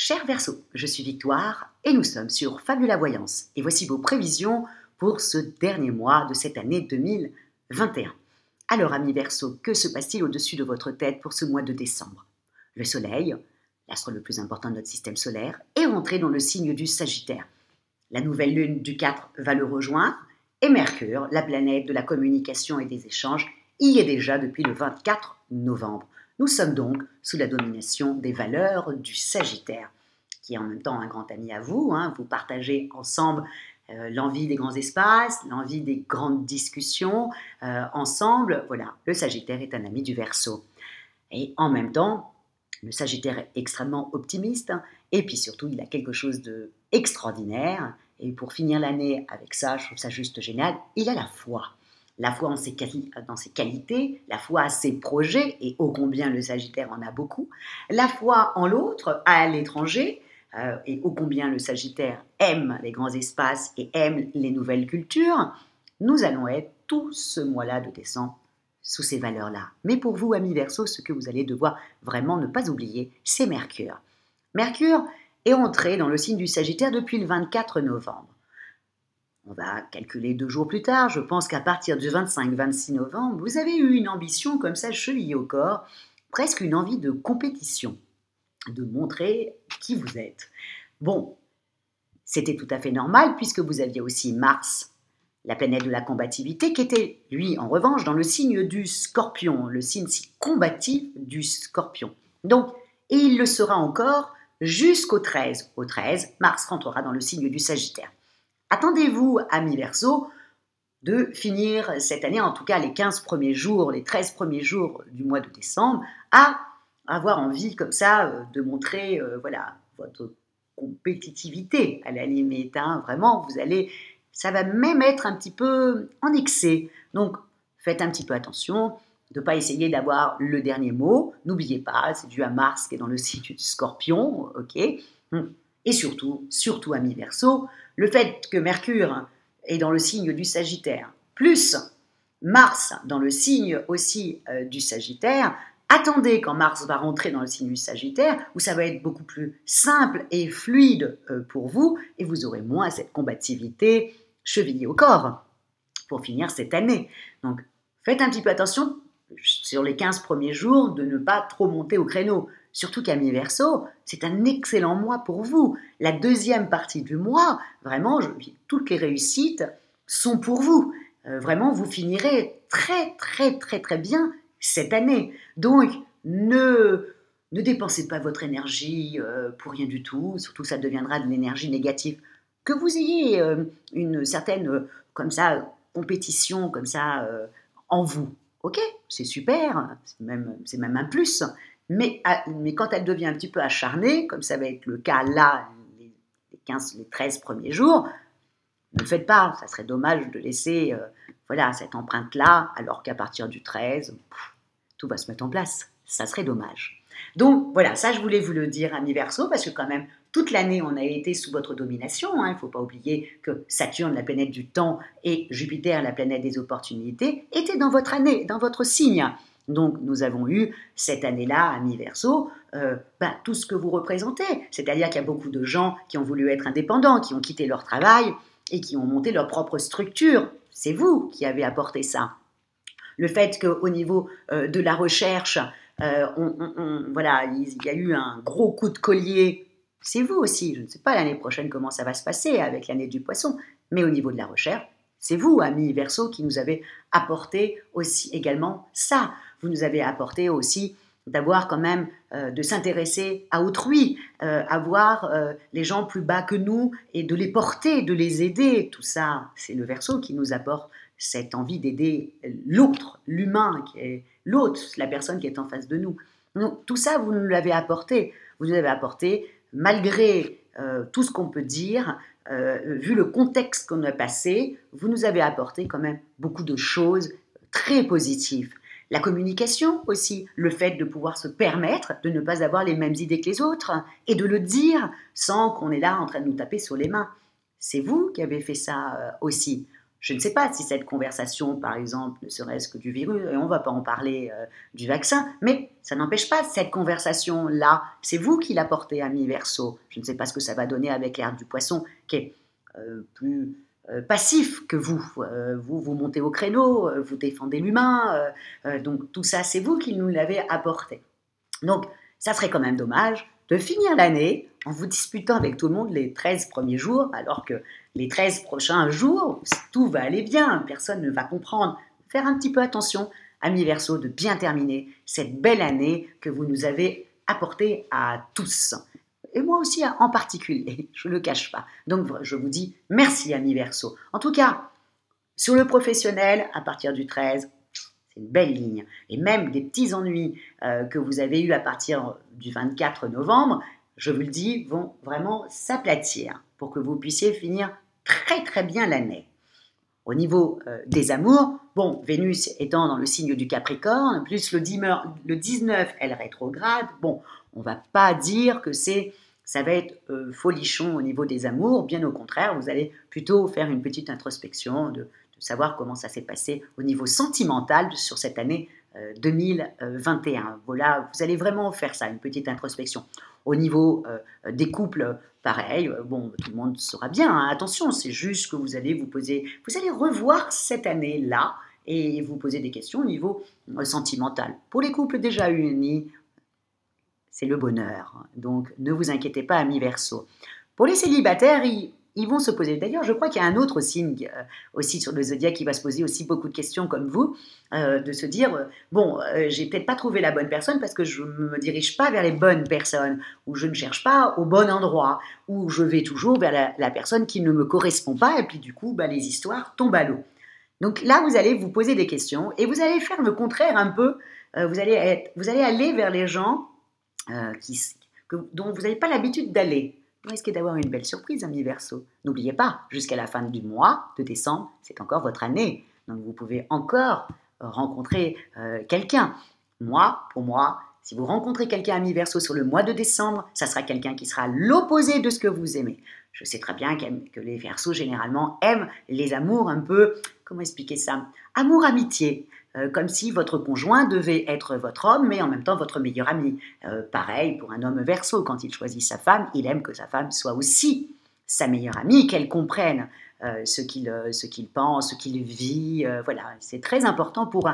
Cher Verseau, je suis Victoire et nous sommes sur Fabula Voyance. Et voici vos prévisions pour ce dernier mois de cette année 2021. Alors, amis Verseau, que se passe-t-il au-dessus de votre tête pour ce mois de décembre? Le Soleil, l'astre le plus important de notre système solaire, est rentré dans le signe du Sagittaire. La nouvelle lune du 4 va le rejoindre et Mercure, la planète de la communication et des échanges, y est déjà depuis le 24 novembre. Nous sommes donc sous la domination des valeurs du Sagittaire, qui est en même temps un grand ami à vous. Vous partagez ensemble l'envie des grands espaces, l'envie des grandes discussions ensemble. Voilà, le Sagittaire est un ami du Verseau. Et en même temps, le Sagittaire est extrêmement optimiste et puis surtout, il a quelque chose d'extraordinaire. Et pour finir l'année avec ça, je trouve ça juste génial, il a la foi. La foi dans ses qualités, la foi à ses projets, et ô combien le Sagittaire en a beaucoup, la foi en l'autre, à l'étranger, et ô combien le Sagittaire aime les grands espaces et aime les nouvelles cultures. Nous allons être tout ce mois-là de décembre sous ces valeurs-là. Mais pour vous, amis Verseau, ce que vous allez devoir vraiment ne pas oublier, c'est Mercure. Mercure est entré dans le signe du Sagittaire depuis le 24 novembre. On va calculer 2 jours plus tard. Je pense qu'à partir du 25-26 novembre, vous avez eu une ambition comme ça, chevillée au corps, presque une envie de compétition, de montrer qui vous êtes. Bon, c'était tout à fait normal puisque vous aviez aussi Mars, la planète de la combativité, qui était, lui, en revanche, dans le signe du Scorpion, le signe si combatif du Scorpion. Donc, et il le sera encore jusqu'au 13. Au 13, Mars rentrera dans le signe du Sagittaire. Attendez-vous, amis Verseau, de finir cette année, en tout cas les 15 premiers jours, les 13 premiers jours du mois de décembre, à avoir envie comme ça de montrer votre compétitivité à la limite. Vraiment, ça va même être un petit peu en excès. Donc, faites un petit peu attention de ne pas essayer d'avoir le dernier mot. N'oubliez pas, c'est dû à Mars qui est dans le signe du Scorpion, ok. Et surtout, amis Verseau, le fait que Mercure est dans le signe du Sagittaire, plus Mars dans le signe aussi du Sagittaire, attendez quand Mars va rentrer dans le signe du Sagittaire, où ça va être beaucoup plus simple et fluide pour vous, et vous aurez moins cette combativité chevillée au corps pour finir cette année. Donc, faites un petit peu attention sur les 15 premiers jours de ne pas trop monter au créneau. Surtout qu'amis Verseau, c'est un excellent mois pour vous. La deuxième partie du mois, vraiment, toutes les réussites sont pour vous. Vraiment, vous finirez très, très, très, très bien cette année. Donc, ne dépensez pas votre énergie pour rien du tout. Surtout, ça deviendra de l'énergie négative. Que vous ayez une certaine, compétition, en vous. Ok, c'est super, c'est même un plus. Mais quand elle devient un petit peu acharnée, comme ça va être le cas là, les 13 premiers jours, ne le faites pas. Ça serait dommage de laisser cette empreinte-là, alors qu'à partir du 13, tout va se mettre en place. Ça serait dommage. Donc voilà, ça je voulais vous le dire, amis Verseau, parce que quand même, toute l'année, on a été sous votre domination. Il ne faut pas oublier que Saturne, la planète du temps, et Jupiter, la planète des opportunités, étaient dans votre année, dans votre signe. Donc, nous avons eu cette année-là, amis Verseau, tout ce que vous représentez. C'est-à-dire qu'il y a beaucoup de gens qui ont voulu être indépendants, qui ont quitté leur travail et qui ont monté leur propre structure. C'est vous qui avez apporté ça. Le fait qu'au niveau de la recherche, il y a eu un gros coup de collier, c'est vous aussi. Je ne sais pas l'année prochaine comment ça va se passer avec l'année du Poisson, mais au niveau de la recherche, c'est vous, amis Verseau, qui nous avez apporté aussi également ça. Vous nous avez apporté aussi d'avoir quand même, de s'intéresser à autrui, à voir les gens plus bas que nous et de les porter, de les aider. Tout ça, c'est le Verseau qui nous apporte cette envie d'aider l'autre, l'humain, qui est l'autre, la personne qui est en face de nous. Donc, tout ça, vous nous l'avez apporté. Vous nous avez apporté, malgré tout ce qu'on peut dire, vu le contexte qu'on a passé, vous nous avez apporté quand même beaucoup de choses très positives. La communication aussi, le fait de pouvoir se permettre de ne pas avoir les mêmes idées que les autres et de le dire sans qu'on est là en train de nous taper sur les mains. C'est vous qui avez fait ça aussi. Je ne sais pas si cette conversation, par exemple, ne serait-ce que du virus, et on ne va pas en parler du vaccin, mais ça n'empêche pas cette conversation-là. C'est vous qui la portez, ami Verseau. Je ne sais pas ce que ça va donner avec l'air du poisson, qui est plus passif que vous. Vous montez au créneau, vous défendez l'humain, donc tout ça, c'est vous qui nous l'avez apporté. Donc, ça serait quand même dommage de finir l'année en vous disputant avec tout le monde les 13 premiers jours, alors que les 13 prochains jours, tout va aller bien, personne ne va comprendre. Faire un petit peu attention, amis Verseau, de bien terminer cette belle année que vous nous avez apportée à tous. Et moi aussi en particulier, je ne le cache pas. Donc, je vous dis merci, amis Verseau. En tout cas, sur le professionnel, à partir du 13, c'est une belle ligne. Et même des petits ennuis que vous avez eus à partir du 24 novembre, je vous le dis, vont vraiment s'aplatir pour que vous puissiez finir très très bien l'année. Au niveau des amours, bon, Vénus étant dans le signe du Capricorne, plus le 19, elle rétrograde, bon, on ne va pas dire que ça va être folichon au niveau des amours, bien au contraire, vous allez plutôt faire une petite introspection de savoir comment ça s'est passé au niveau sentimental sur cette année 2021. Voilà, vous allez vraiment faire ça, une petite introspection. Au niveau des couples, pareil, bon, tout le monde saura bien, hein, attention, c'est juste que vous allez revoir cette année-là et vous poser des questions au niveau sentimental. Pour les couples déjà unis, c'est le bonheur. Donc, ne vous inquiétez pas, amis Verseau. Pour les célibataires, ils vont se poser. D'ailleurs, je crois qu'il y a un autre signe aussi sur le zodiaque qui va se poser aussi beaucoup de questions comme vous, de se dire, bon, j'ai peut-être pas trouvé la bonne personne parce que je ne me dirige pas vers les bonnes personnes, ou je ne cherche pas au bon endroit, ou je vais toujours vers la personne qui ne me correspond pas, et puis du coup, les histoires tombent à l'eau. Donc là, vous allez vous poser des questions, et vous allez faire le contraire un peu, vous allez aller vers les gens dont vous n'avez pas l'habitude d'aller. Vous risquez d'avoir une belle surprise, amis Verseau. N'oubliez pas, jusqu'à la fin du mois de décembre, c'est encore votre année. Donc vous pouvez encore rencontrer quelqu'un. Pour moi, si vous rencontrez quelqu'un, amis Verseau, sur le mois de décembre, ça sera quelqu'un qui sera l'opposé de ce que vous aimez. Je sais très bien que les Verseaux, généralement, aiment les amours un peu, comment expliquer ça? Amour-amitié. Comme si votre conjoint devait être votre homme, mais en même temps votre meilleur ami. Pareil pour un homme Verseau, quand il choisit sa femme, il aime que sa femme soit aussi sa meilleure amie, qu'elle comprenne ce qu'il pense, ce qu'il vit. Voilà, c'est très important pour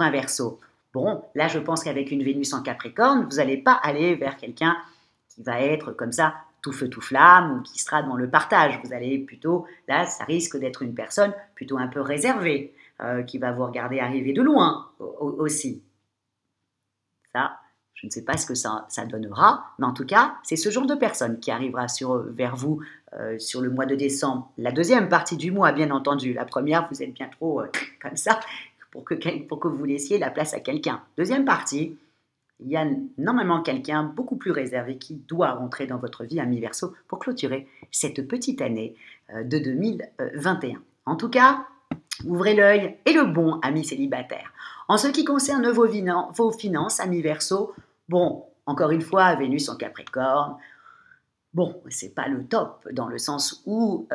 un Verseau. Bon, là je pense qu'avec une Vénus en Capricorne, vous n'allez pas aller vers quelqu'un qui va être comme ça, tout feu tout flamme, ou qui sera dans le partage. Vous allez plutôt, là ça risque d'être une personne plutôt un peu réservée, qui va vous regarder arriver de loin aussi. Ça, je ne sais pas ce que ça donnera, mais en tout cas, c'est ce genre de personne qui arrivera vers vous sur le mois de décembre. La deuxième partie du mois, bien entendu. La première, vous êtes bien trop comme ça pour que vous laissiez la place à quelqu'un. Deuxième partie, il y a normalement quelqu'un beaucoup plus réservé qui doit rentrer dans votre vie, ami Verseau, pour clôturer cette petite année de 2021. En tout cas, ouvrez l'œil et le bon, amis célibataires. En ce qui concerne vos finances, amis Verseau, bon, encore une fois, Vénus en Capricorne, bon, c'est pas le top dans le sens où,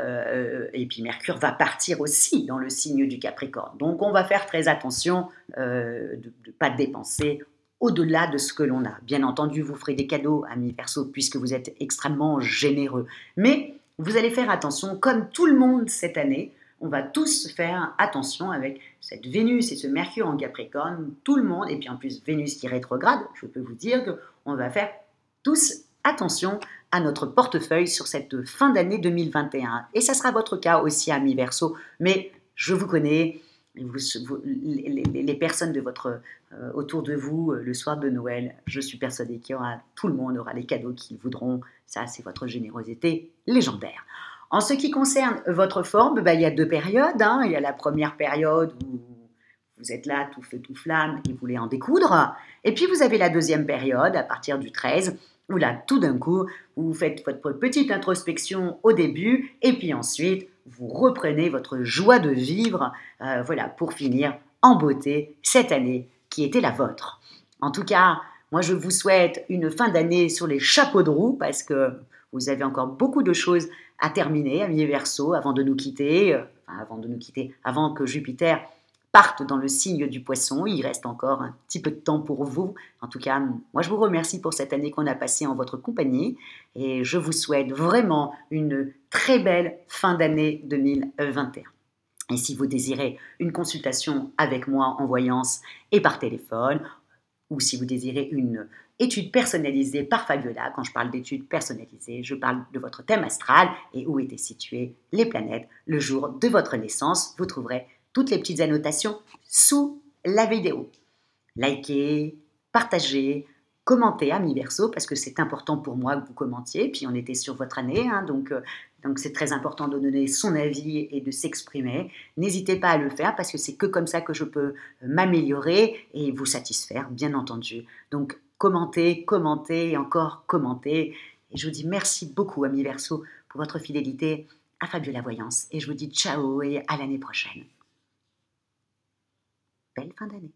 et puis Mercure va partir aussi dans le signe du Capricorne. Donc on va faire très attention de ne pas dépenser au-delà de ce que l'on a. Bien entendu, vous ferez des cadeaux, amis Verseau, puisque vous êtes extrêmement généreux. Mais vous allez faire attention, comme tout le monde cette année, on va tous faire attention avec cette Vénus et ce Mercure en Capricorne, tout le monde, et puis en plus Vénus qui rétrograde, je peux vous dire qu'on va faire tous attention à notre portefeuille sur cette fin d'année 2021. Et ça sera votre cas aussi, amis Verseau, mais je vous connais, les personnes de autour de vous, le soir de Noël, je suis persuadée tout le monde aura les cadeaux qu'ils voudront. Ça, c'est votre générosité légendaire. En ce qui concerne votre forme, il y a deux périodes. Il y a la première période où vous êtes là, tout feu, tout flamme, et vous voulez en découdre. Et puis, vous avez la deuxième période, à partir du 13, où là, tout d'un coup, vous faites votre petite introspection au début, et puis ensuite, vous reprenez votre joie de vivre, pour finir en beauté cette année qui était la vôtre. En tout cas, Moi, je vous souhaite une fin d'année sur les chapeaux de roue parce que vous avez encore beaucoup de choses à terminer, amis Verseau, avant de nous quitter, avant que Jupiter parte dans le signe du Poisson. Il reste encore un petit peu de temps pour vous. En tout cas, moi, je vous remercie pour cette année qu'on a passée en votre compagnie et je vous souhaite vraiment une très belle fin d'année 2021. Et si vous désirez une consultation avec moi en voyance et par téléphone, ou si vous désirez une étude personnalisée par Fabiola, quand je parle d'études personnalisées, je parle de votre thème astral et où étaient situées les planètes le jour de votre naissance. Vous trouverez toutes les petites annotations sous la vidéo. Likez, partagez, commentez, amis Verseau, parce que c'est important pour moi que vous commentiez. Puis on était sur votre année, donc c'est très important de donner son avis et de s'exprimer. N'hésitez pas à le faire parce que c'est que comme ça que je peux m'améliorer et vous satisfaire, bien entendu. Donc commentez, commentez et encore commentez. Et je vous dis merci beaucoup, amis Verseau, pour votre fidélité à Fabiola Voyance. Et je vous dis ciao et à l'année prochaine. Belle fin d'année.